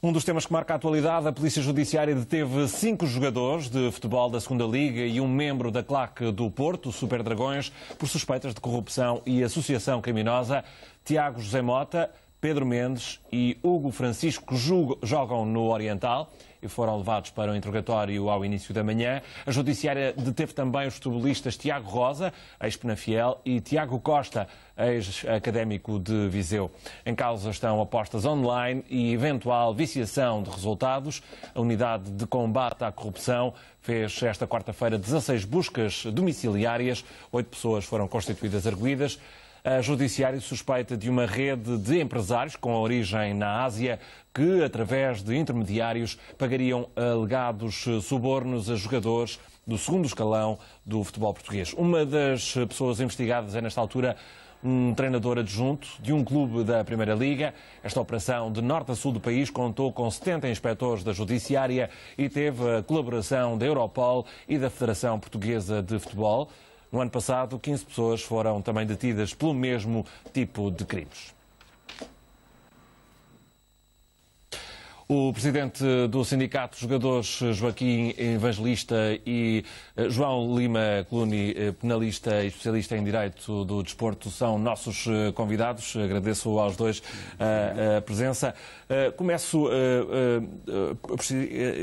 Um dos temas que marca a atualidade, a Polícia Judiciária deteve 5 jogadores de futebol da Segunda Liga e um membro da claque do Porto, o Super Dragões, por suspeitas de corrupção e associação criminosa. Tiago José Mota, Pedro Mendes e Hugo Francisco jogam no Oriental e foram levados para o interrogatório ao início da manhã. A Judiciária deteve também os futebolistas Tiago Rosa, ex-Penafiel, e Tiago Costa, ex-académico de Viseu. Em causa estão apostas online e eventual viciação de resultados. A Unidade de Combate à Corrupção fez esta quarta-feira 16 buscas domiciliárias. 8 pessoas foram constituídas arguidas. A Judiciária suspeita de uma rede de empresários com origem na Ásia que, através de intermediários, pagariam alegados subornos a jogadores do segundo escalão do futebol português. Uma das pessoas investigadas é, nesta altura, um treinador adjunto de um clube da Primeira Liga. Esta operação de norte a sul do país contou com 70 inspectores da Judiciária e teve a colaboração da Europol e da Federação Portuguesa de Futebol. No ano passado, 15 pessoas foram também detidas pelo mesmo tipo de crimes. O presidente do Sindicato de Jogadores, Joaquim Evangelista, e João Lima Coluni, penalista e especialista em Direito do Desporto, são nossos convidados. Agradeço aos dois a presença. Começo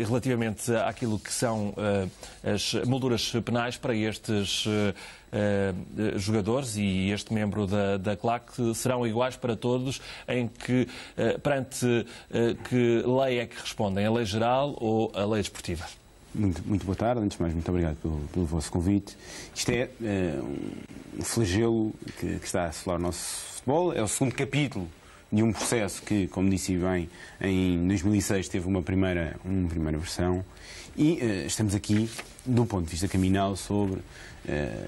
relativamente àquilo que são as molduras penais para estes jogadores e este membro da claque. Serão iguais para todos, em que, perante que lei é que respondem? A lei geral ou a lei desportiva? Muito boa tarde. Antes de mais, muito obrigado pelo vosso convite. Isto é um flagelo que está a assolar o nosso futebol. É o segundo capítulo de um processo que, como disse bem, em 2006 teve uma primeira versão e estamos aqui, do ponto de vista criminal,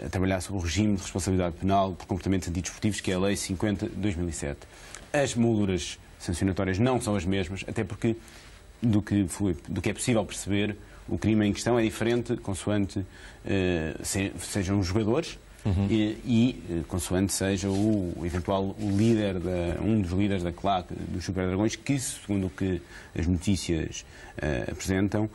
a trabalhar sobre o regime de responsabilidade penal por comportamentos antidesportivos, que é a Lei 50 de 2007. As molduras sancionatórias não são as mesmas, até porque, do que é possível perceber, o crime em questão é diferente consoante sejam os jogadores e consoante seja um dos líderes da claque dos Super Dragões, que, segundo o que as notícias apresentam,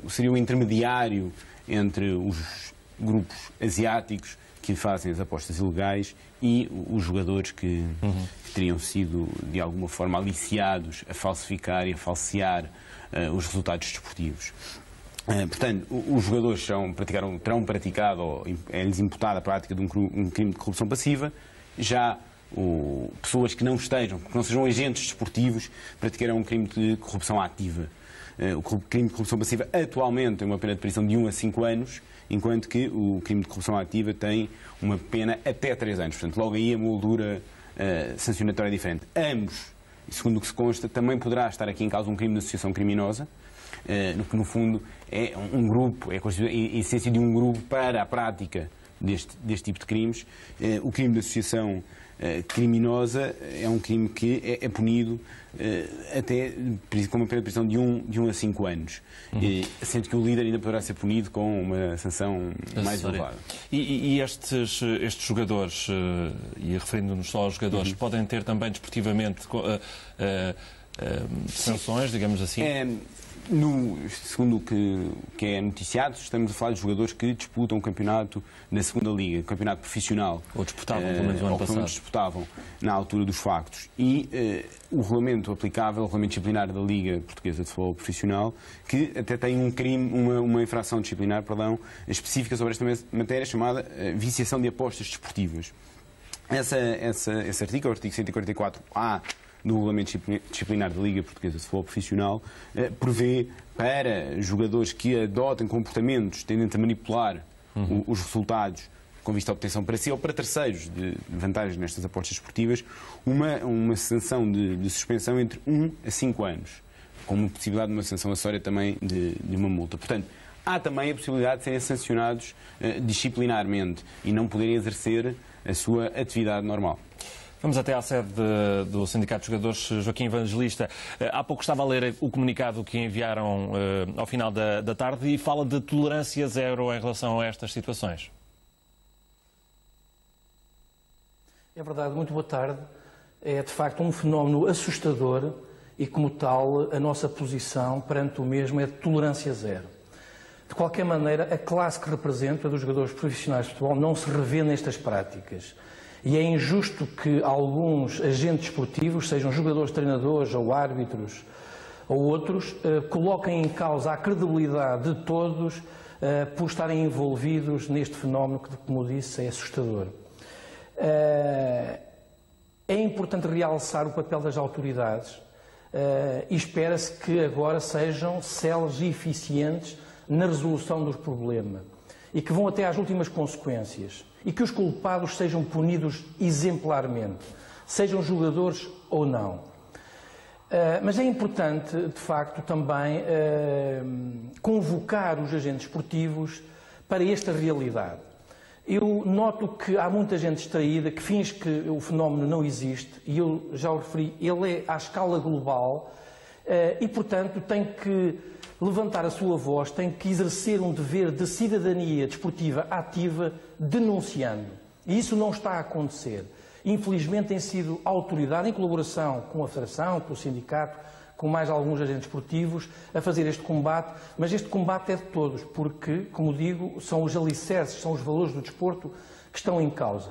seria um intermediário entre os grupos asiáticos que fazem as apostas ilegais e os jogadores que teriam sido, de alguma forma, aliciados a falsificar e a falsear os resultados desportivos. Portanto, os jogadores terão praticado, ou é-lhes imputada a prática de um crime de corrupção passiva. Já pessoas que não sejam agentes desportivos, praticarão um crime de corrupção ativa. O crime de corrupção passiva atualmente tem uma pena de prisão de 1 a 5 anos, enquanto que o crime de corrupção ativa tem uma pena até 3 anos. Portanto, logo aí a moldura sancionatória é diferente. Ambos, segundo o que se consta, também poderá estar aqui em causa um crime de associação criminosa, no fundo é um grupo, é a essência de um grupo para a prática deste tipo de crimes. O crime de associação criminosa é um crime que é punido até com uma pena de prisão de 1 a 5 anos, sendo que o líder ainda poderá ser punido com uma sanção mais elevada. E estes jogadores, e referindo-nos só aos jogadores, podem ter também desportivamente sanções, digamos assim? Segundo o que é noticiado, estamos a falar de jogadores que disputam o campeonato na Segunda Liga, campeonato profissional. Ou disputavam, pelo menos no ano passado. Disputavam na altura dos factos. E o regulamento aplicável, o regulamento disciplinar da Liga Portuguesa de Futebol Profissional, que até tem uma infração disciplinar, específica sobre esta matéria, chamada viciação de apostas desportivas. Esse artigo, o artigo 144A, do Regulamento Disciplinar da Liga Portuguesa de Futebol Profissional, prevê para jogadores que adotem comportamentos tendentes a manipular os resultados com vista à obtenção para si ou para terceiros de vantagens nestas apostas esportivas, uma sanção de suspensão entre 1 a 5 anos, com uma possibilidade de uma sanção acessória também de uma multa. Portanto, há também a possibilidade de serem sancionados disciplinarmente e não poderem exercer a sua atividade normal. Vamos até à sede do Sindicato de Jogadores, Joaquim Evangelista. Há pouco estava a ler o comunicado que enviaram ao final da tarde e fala de tolerância zero em relação a estas situações. É verdade, muito boa tarde. É de facto um fenómeno assustador e, como tal, a nossa posição perante o mesmo é de tolerância zero. De qualquer maneira, a classe que represento, a dos jogadores profissionais de futebol, não se revê nestas práticas. E é injusto que alguns agentes esportivos, sejam jogadores, treinadores ou árbitros ou outros, coloquem em causa a credibilidade de todos por estarem envolvidos neste fenómeno que, como disse, é assustador. É importante realçar o papel das autoridades e espera-se que agora sejam céleres e eficientes na resolução dos problemas e que vão até às últimas consequências e que os culpados sejam punidos exemplarmente, sejam jogadores ou não. Mas é importante, de facto, também convocar os agentes esportivos para esta realidade. Eu noto que há muita gente distraída que finge que o fenómeno não existe, e eu já o referi, ele é à escala global e, portanto, tem que levantar a sua voz, tem que exercer um dever de cidadania desportiva ativa, denunciando. E isso não está a acontecer. Infelizmente tem sido a autoridade, em colaboração com a Federação, com o Sindicato, com mais alguns agentes esportivos, a fazer este combate, mas este combate é de todos, porque, como digo, são os alicerces, são os valores do desporto que estão em causa.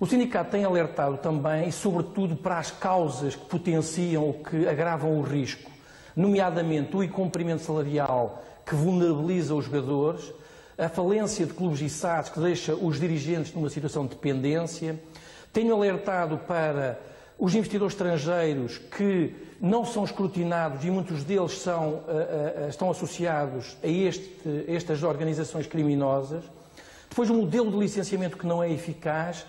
O sindicato tem alertado também, e sobretudo para as causas que potenciam ou que agravam o risco, nomeadamente o incumprimento salarial que vulnerabiliza os jogadores, a falência de clubes e SADs que deixa os dirigentes numa situação de dependência. Tenho alertado para os investidores estrangeiros que não são escrutinados e muitos deles estão associados a estas organizações criminosas. Depois, o modelo de licenciamento que não é eficaz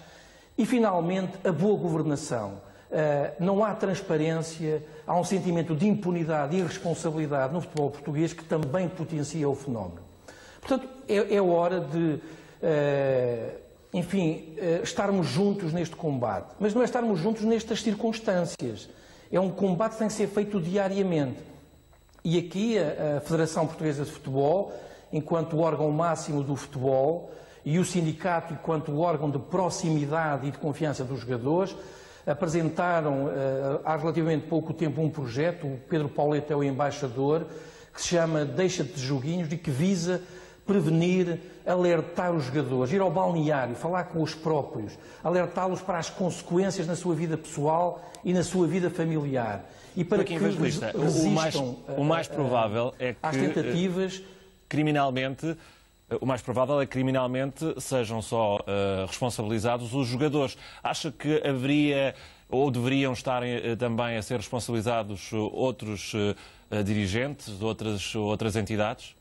e, finalmente, a boa governação. Não há transparência, há um sentimento de impunidade e irresponsabilidade no futebol português que também potencia o fenómeno. Portanto, é hora de, estarmos juntos neste combate. Mas não é estarmos juntos nestas circunstâncias. É um combate que tem que ser feito diariamente. E aqui a Federação Portuguesa de Futebol, enquanto órgão máximo do futebol, e o sindicato, enquanto órgão de proximidade e de confiança dos jogadores, apresentaram há relativamente pouco tempo um projeto, o Pedro Paulete é o embaixador, que se chama Deixa-te de Joguinhos e que visa prevenir, alertar os jogadores, ir ao balneário, falar com os próprios, alertá-los para as consequências na sua vida pessoal e na sua vida familiar. E para que resistam o mais provável é que, às tentativas. O mais provável é que criminalmente sejam só responsabilizados os jogadores. Acha que haveria ou deveriam estar também a ser responsabilizados outros dirigentes, outras entidades?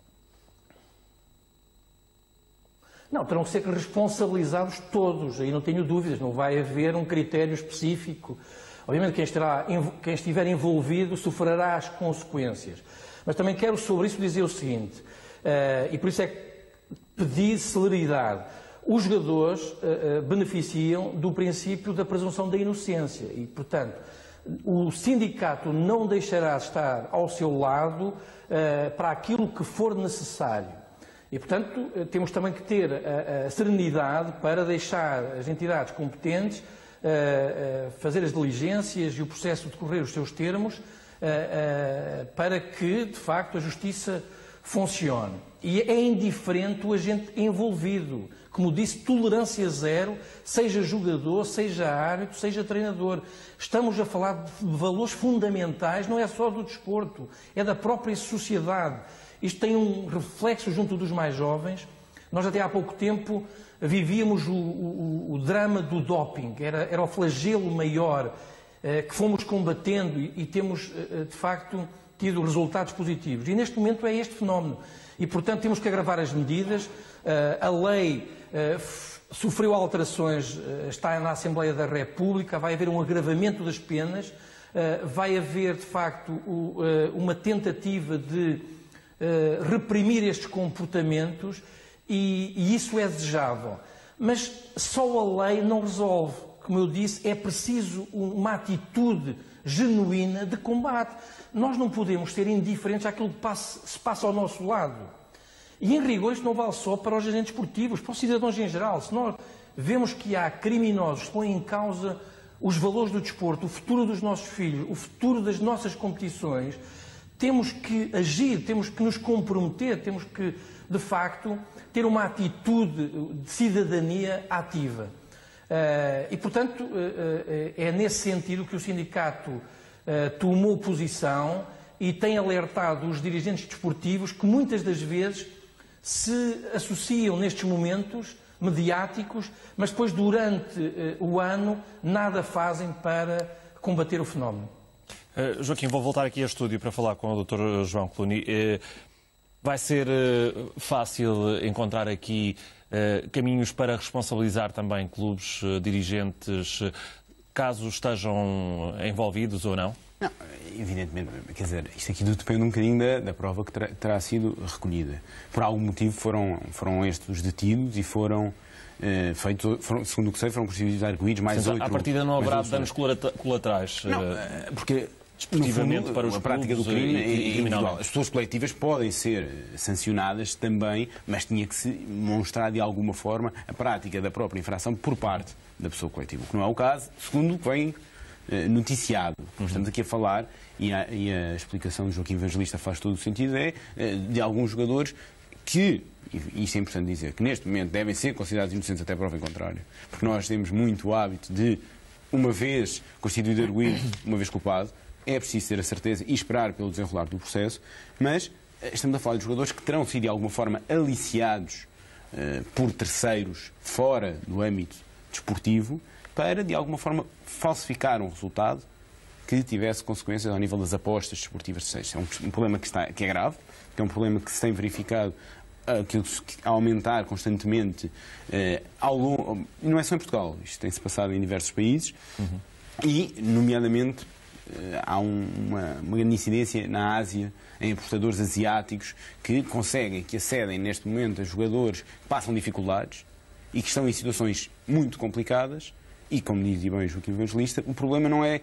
Não, terão que ser responsabilizados todos, aí não tenho dúvidas, não vai haver um critério específico. Obviamente quem estiver envolvido sofrerá as consequências. Mas também quero sobre isso dizer o seguinte, e por isso é que pedir celeridade. Os jogadores beneficiam do princípio da presunção da inocência e, portanto, o sindicato não deixará de estar ao seu lado para aquilo que for necessário. E, portanto, temos também que ter a serenidade para deixar as entidades competentes fazer as diligências e o processo decorrer os seus termos para que, de facto, a justiça funcione. E é indiferente o agente envolvido. Como disse, tolerância zero, seja jogador, seja árbitro, seja treinador. Estamos a falar de valores fundamentais, não é só do desporto, é da própria sociedade. Isto tem um reflexo junto dos mais jovens. Nós até há pouco tempo vivíamos o drama do doping, era o flagelo maior que fomos combatendo e temos, de facto, tido resultados positivos. E neste momento é este fenómeno. E, portanto, temos que agravar as medidas. A lei sofreu alterações, está na Assembleia da República, vai haver um agravamento das penas, vai haver, de facto, uma tentativa de reprimir estes comportamentos e isso é desejável. Mas só a lei não resolve. Como eu disse, é preciso uma atitude genuína de combate. Nós não podemos ser indiferentes àquilo que se passa ao nosso lado. E, em rigor, isto não vale só para os agentes esportivos, para os cidadãos em geral. Se nós vemos que há criminosos que põem em causa os valores do desporto, o futuro dos nossos filhos, o futuro das nossas competições, temos que agir, temos que nos comprometer, temos que, de facto, ter uma atitude de cidadania ativa. E, portanto, é nesse sentido que o sindicato tomou posição e tem alertado os dirigentes desportivos que muitas das vezes se associam nestes momentos mediáticos, mas depois, durante o ano, nada fazem para combater o fenómeno. Joaquim, vou voltar aqui ao estúdio para falar com o Dr. João Coluni. Vai ser fácil encontrar aqui caminhos para responsabilizar também clubes, dirigentes, caso estejam envolvidos ou não? Não, evidentemente, quer dizer, isto aqui tudo depende um bocadinho da prova que terá sido recolhida. Por algum motivo foram estes os detidos e foram feitos, segundo o que sei, foram constituídos arguidos mais 8. À partida não haverá danos colaterais? Não, porque desportivamente, para os a prática do crime e individual. As pessoas coletivas podem ser sancionadas também, mas tinha que se demonstrar de alguma forma a prática da própria infração por parte da pessoa coletiva, o que não é o caso, segundo o que vem noticiado. Estamos aqui a falar, e a explicação do Joaquim Evangelista faz todo o sentido, de alguns jogadores que, e isto é importante dizer, que neste momento devem ser considerados inocentes até prova em contrário, porque nós temos muito o hábito de, uma vez constituído arguido, uma vez culpado, é preciso ter a certeza e esperar pelo desenrolar do processo, mas estamos a falar de jogadores que terão sido de alguma forma aliciados por terceiros fora do âmbito desportivo para, de alguma forma, falsificar um resultado que tivesse consequências ao nível das apostas desportivas de sexta. É um problema que é grave, que é um problema que se tem verificado a aumentar constantemente ao longo... Não é só em Portugal, isto tem-se passado em diversos países e, nomeadamente, há uma grande incidência na Ásia, em importadores asiáticos que acedem neste momento a jogadores que passam dificuldades e que estão em situações muito complicadas. E, como dizia bem o Joaquim Evangelista, o problema não é...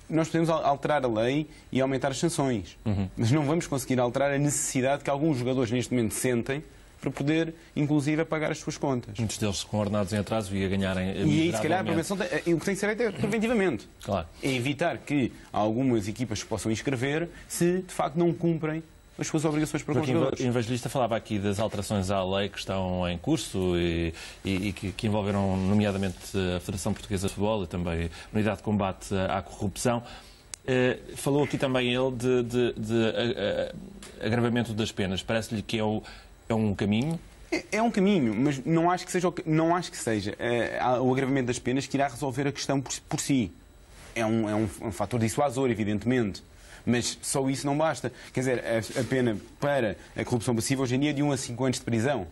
Nós podemos alterar a lei e aumentar as sanções, mas não vamos conseguir alterar a necessidade que alguns jogadores neste momento sentem para poder, inclusive, pagar as suas contas. Muitos deles com ordenados em atraso e a ganharem... E aí, se calhar, a prevenção o que tem que ser feito é preventivamente. Claro. É evitar que algumas equipas se possam inscrever se, de facto, não cumprem as suas obrigações para com os jogadores. O Evangelista falava aqui das alterações à lei que estão em curso e que envolveram, nomeadamente, a Federação Portuguesa de Futebol e também a Unidade de Combate à Corrupção. Falou aqui também ele de agravamento das penas. Parece-lhe que é um caminho? É um caminho, mas não acho que seja o agravamento das penas que irá resolver a questão por si. É um fator dissuasor, evidentemente. Mas só isso não basta. Quer dizer, a pena para a corrupção passiva hoje em dia é de 1 a 5 anos de prisão.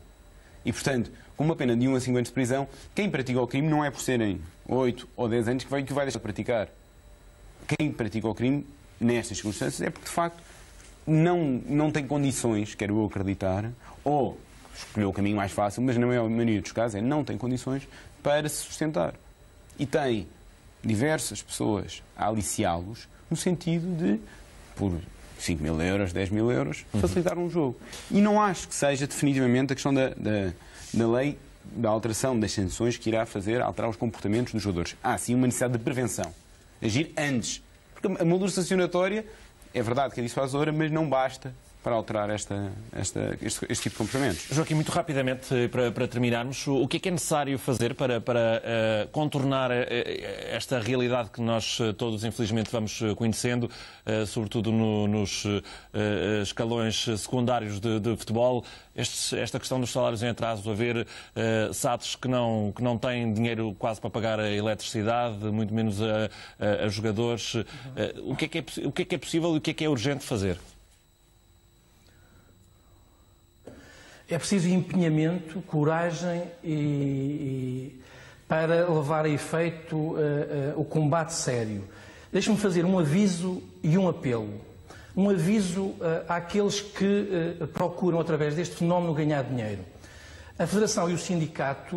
E, portanto, com uma pena de 1 a 5 anos de prisão, quem pratica o crime não é por serem 8 ou 10 anos que vai deixar de praticar. Quem pratica o crime, nestas circunstâncias, é porque, de facto, não tem condições, quero eu acreditar, ou escolheu o caminho mais fácil, mas na maioria dos casos não tem condições para se sustentar. E tem diversas pessoas a aliciá-los no sentido de, por 5 mil euros, 10 mil euros, facilitar um jogo. E não acho que seja definitivamente a questão da lei, da alteração das sanções que irá alterar os comportamentos dos jogadores. Há sim uma necessidade de prevenção. Agir antes. Porque a moldura sancionatória é verdade que é dissuasora, mas não basta para alterar este tipo de comportamentos. Joaquim, muito rapidamente, para terminarmos, o que é necessário fazer para contornar esta realidade que nós todos, infelizmente, vamos conhecendo, sobretudo nos escalões secundários de futebol, esta questão dos salários em atraso, haver SADs que não têm dinheiro quase para pagar a eletricidade, muito menos a jogadores. O que é possível e o que é urgente fazer? É preciso empenhamento, coragem para levar a efeito o combate sério. Deixe-me fazer um aviso e um apelo. Um aviso àqueles que procuram, através deste fenómeno, ganhar dinheiro. A Federação e o Sindicato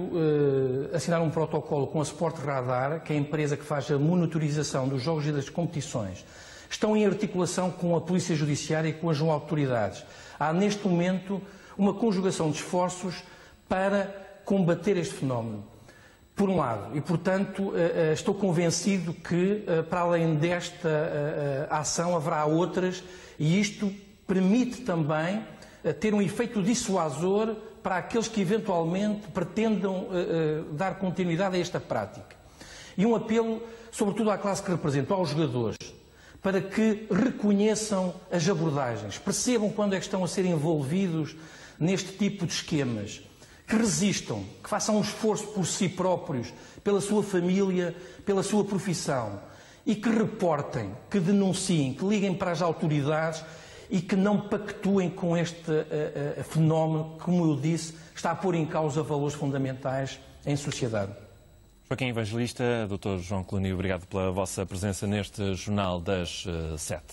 assinaram um protocolo com a Sport Radar, que é a empresa que faz a monitorização dos jogos e das competições. Estão em articulação com a Polícia Judiciária e com as autoridades. Há, neste momento, uma conjugação de esforços para combater este fenómeno. por um lado. E, portanto, estou convencido que, para além desta ação, haverá outras, e isto permite também ter um efeito dissuasor para aqueles que eventualmente pretendam dar continuidade a esta prática. E um apelo, sobretudo à classe que represento, aos jogadores, para que reconheçam as abordagens, percebam quando é que estão a ser envolvidos neste tipo de esquemas, que resistam, que façam um esforço por si próprios, pela sua família, pela sua profissão, e que reportem, que denunciem, que liguem para as autoridades e que não pactuem com este fenómeno que, como eu disse, está a pôr em causa valores fundamentais em sociedade. Joaquim Evangelista, Dr. João Colunni, obrigado pela vossa presença neste Jornal das 7.